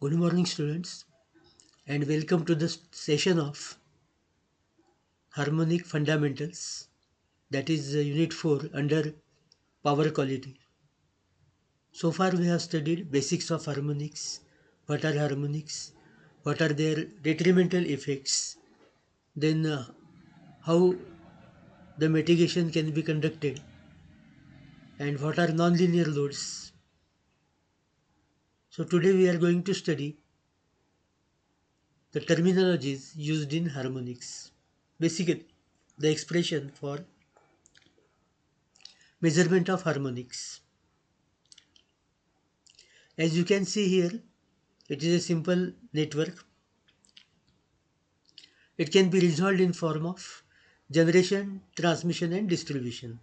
Good morning, students, and welcome to the session of Harmonic Fundamentals, that is Unit 4 under Power Quality. So far, we have studied basics of harmonics, what are their detrimental effects, then how the mitigation can be conducted, and what are nonlinear loads. So, today we are going to study the terminologies used in harmonics. Basically, the expression for measurement of harmonics. As you can see here, it is a simple network. It can be resolved in form of generation, transmission and distribution.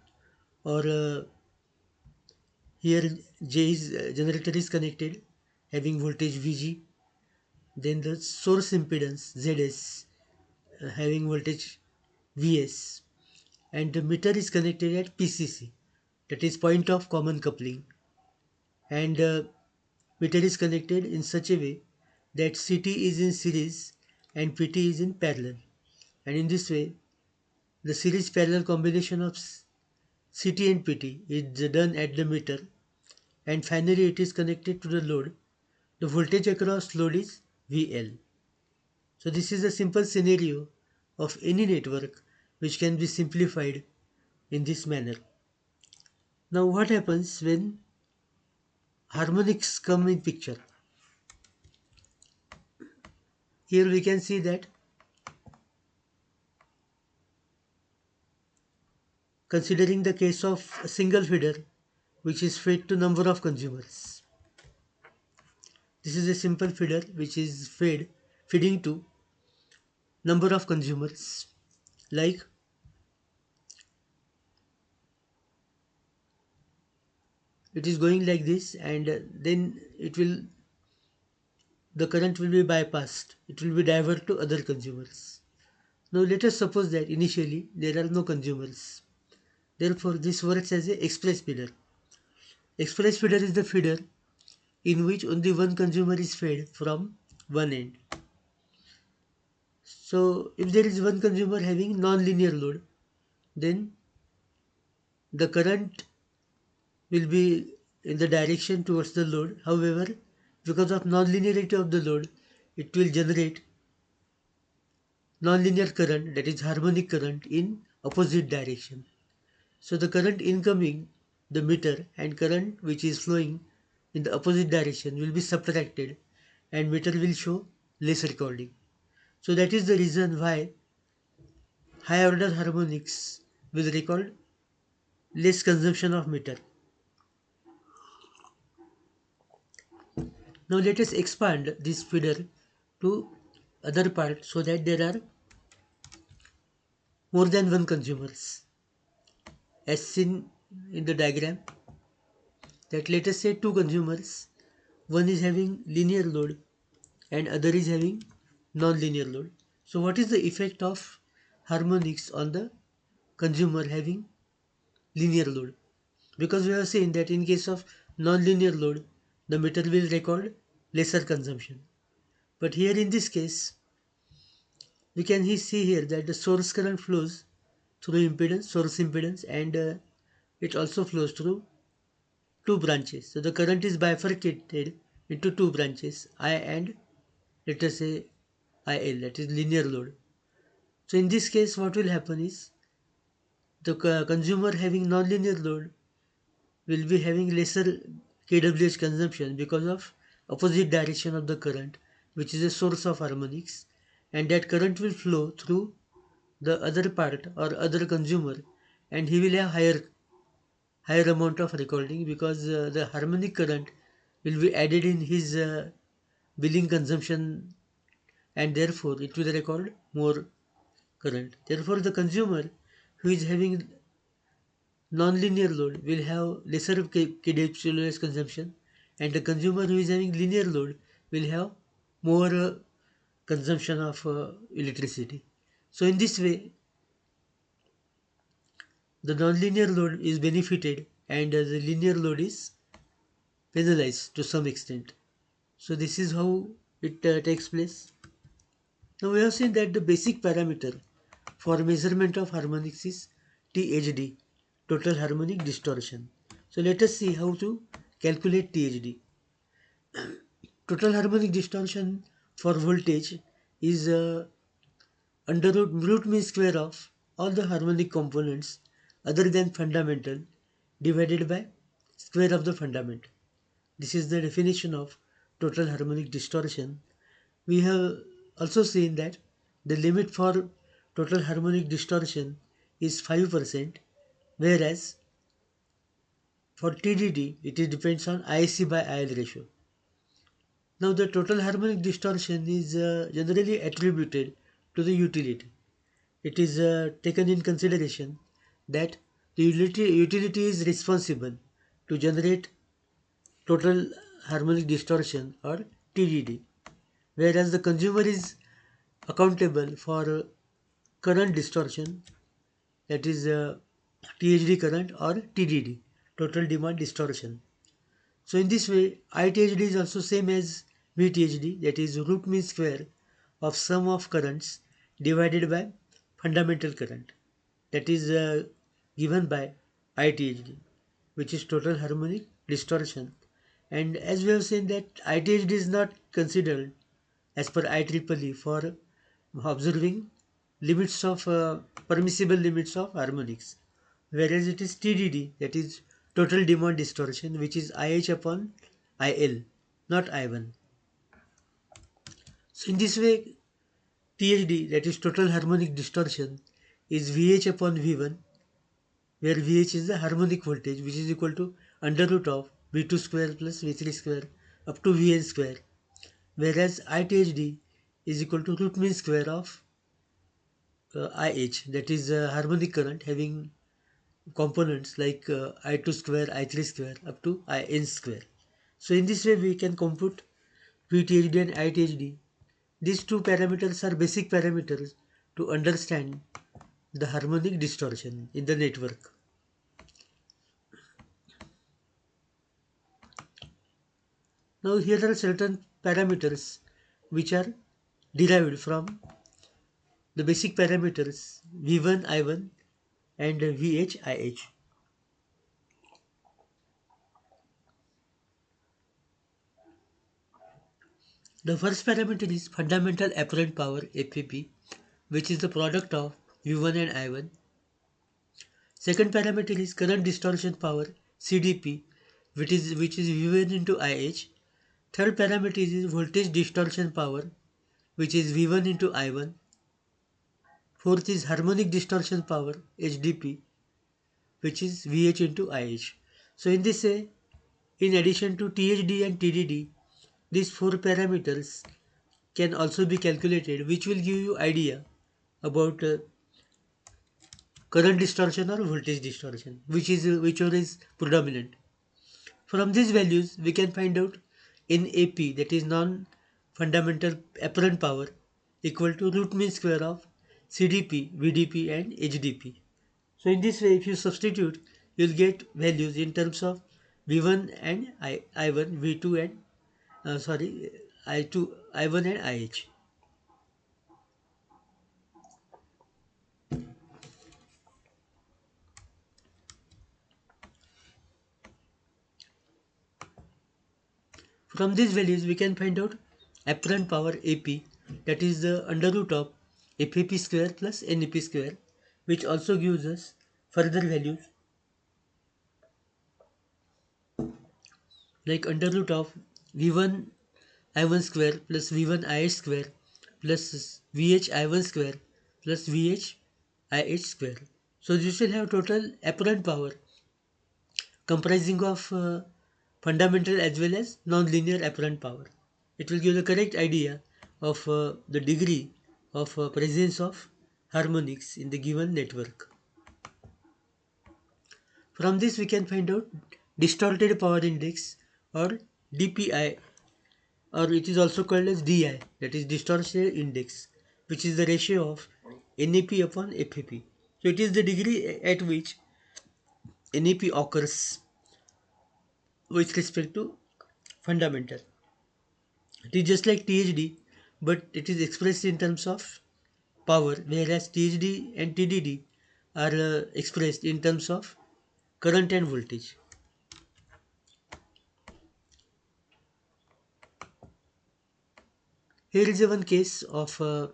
Or here J is generator is connected having voltage Vg. Then the source impedance Zs having voltage Vs. And the meter is connected at PCC, that is point of common coupling. And meter is connected in such a way that CT is in series and PT is in parallel. And in this way, the series parallel combination of CT and PT is done at the meter, and finally it is connected to the load. The voltage across load is VL. So this is a simple scenario of any network which can be simplified in this manner. Now what happens when harmonics come in picture? Here we can see that considering the case of a single feeder which is fed to number of consumers. This is a simple feeder which is feeding to number of consumers, like it is going like this, and then the current will be bypassed, it will be diverted to other consumers. Now let us suppose that initially there are no consumers, therefore this works as a express feeder. Express feeder is the feeder in which only one consumer is fed from one end. So if there is one consumer having non-linear load, then the current will be in the direction towards the load. However, because of non-linearity of the load, it will generate non-linear current, that is harmonic current, in opposite direction. So the current incoming the meter and current which is flowing in the opposite direction will be subtracted, and meter will show less recording. So that is the reason why high order harmonics will record less consumption of meter. Now let us expand this feeder to other part so that there are more than one consumers. As seen in the diagram, that let us say two consumers, one is having linear load and other is having non-linear load. So what is the effect of harmonics on the consumer having linear load? Because we have seen that in case of non-linear load, the meter will record lesser consumption. But here in this case, we can see here that the source current flows through source impedance, and it also flows through two branches. So the current is bifurcated into two branches, I and let us say IL, that is linear load. So in this case, what will happen is the consumer having non-linear load will be having lesser kWh consumption because of opposite direction of the current, which is a source of harmonics, and that current will flow through the other part or other consumer, and he will have higher amount of recording because the harmonic current will be added in his billing consumption, and therefore it will record more current. Therefore the consumer who is having non-linear load will have lesser kWh consumption, and the consumer who is having linear load will have more consumption of electricity. So in this way, the non-linear load is benefited and the linear load is penalized to some extent. So this is how it takes place. Now we have seen that the basic parameter for measurement of harmonics is THD, total harmonic distortion. So let us see how to calculate THD. Total harmonic distortion for voltage is under root mean square of all the harmonic components other than fundamental divided by square of the fundamental. This is the definition of total harmonic distortion. We have also seen that the limit for total harmonic distortion is 5%, whereas for TDD it depends on IC by IL ratio. Now the total harmonic distortion is generally attributed to the utility. It is taken in consideration that the utility is responsible to generate total harmonic distortion or TDD, whereas the consumer is accountable for current distortion, that is THD current or TDD, total demand distortion. So in this way, ITHD is also same as VTHD, that is root mean square of sum of currents divided by fundamental current, that is given by ITHD, which is total harmonic distortion. And as we have seen that ITHD is not considered as per IEEE for observing limits of permissible limits of harmonics, whereas it is TDD, that is total demand distortion, which is IH upon IL, not I1. So in this way, THD, that is total harmonic distortion, is VH upon V1, where VH is the harmonic voltage, which is equal to under root of V2 square plus V3 square up to Vn square, whereas ITHD is equal to root mean square of IH, that is harmonic current having components like I2 square, I3 square up to In square. So in this way we can compute VTHD and ITHD. These two parameters are basic parameters to understand the harmonic distortion in the network. Now here are certain parameters which are derived from the basic parameters V1, I1 and VH, IH. The first parameter is fundamental apparent power FAP, which is the product of V1 and I1. Second parameter is current distortion power CDP, which is V1 into IH. Third parameter is voltage distortion power, which is V1 into I1. Fourth is harmonic distortion power HDP, which is VH into IH. So in this way, in addition to THD and TDD, these four parameters can also be calculated, which will give you idea about current distortion or voltage distortion, whichever is predominant. From these values, we can find out NAP, that is non-fundamental apparent power, equal to root mean square of CDP, VDP and HDP. So in this way, if you substitute, you'll get values in terms of V1 and I1, V2 and I2, I1 and IH. From these values, we can find out apparent power AP, that is the under root of FAP square plus NAP square, which also gives us further values like under root of V1 I1 square plus V1 IH square plus VH I1 square plus VH IH square. So this will have total apparent power comprising of fundamental as well as non-linear apparent power. It will give the correct idea of the degree of presence of harmonics in the given network. From this we can find out distorted power index or DPI, or it is also called as DI, that is distortion index, which is the ratio of NAP upon FAP. So it is the degree at which NAP occurs with respect to fundamental. It is just like THD, but it is expressed in terms of power, whereas THD and TDD are expressed in terms of current and voltage. Here is a one case of a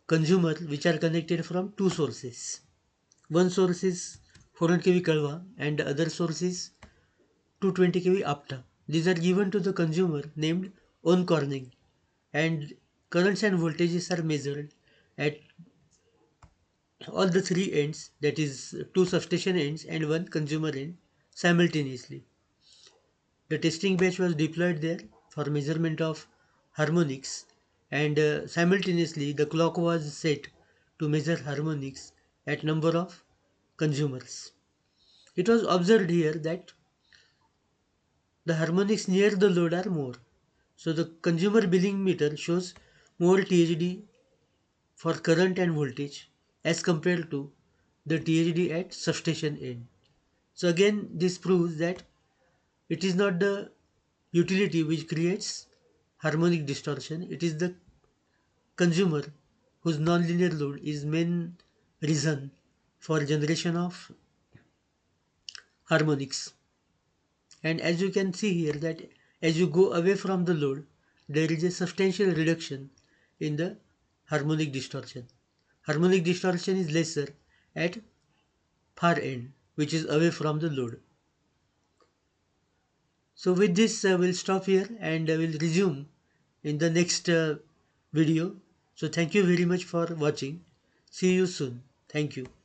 consumer which are connected from two sources. One source is 400 kV Kalwa and the other source is 220 kV Apta. These are given to the consumer named on Corning, and currents and voltages are measured at all the three ends, that is two substation ends and one consumer end, simultaneously. The testing batch was deployed there for measurement of harmonics, and simultaneously the clock was set to measure harmonics at number of consumers. It was observed here that the harmonics near the load are more. So the consumer billing meter shows more THD for current and voltage as compared to the THD at substation end. So again this proves that it is not the utility which creates harmonic distortion, it is the consumer whose nonlinear load is main reason for generation of harmonics. And as you can see here that as you go away from the load, there is a substantial reduction in the harmonic distortion. Harmonic distortion is lesser at far end, which is away from the load. So with this we'll stop here and we'll resume in the next video. So thank you very much for watching. See you soon. Thank you.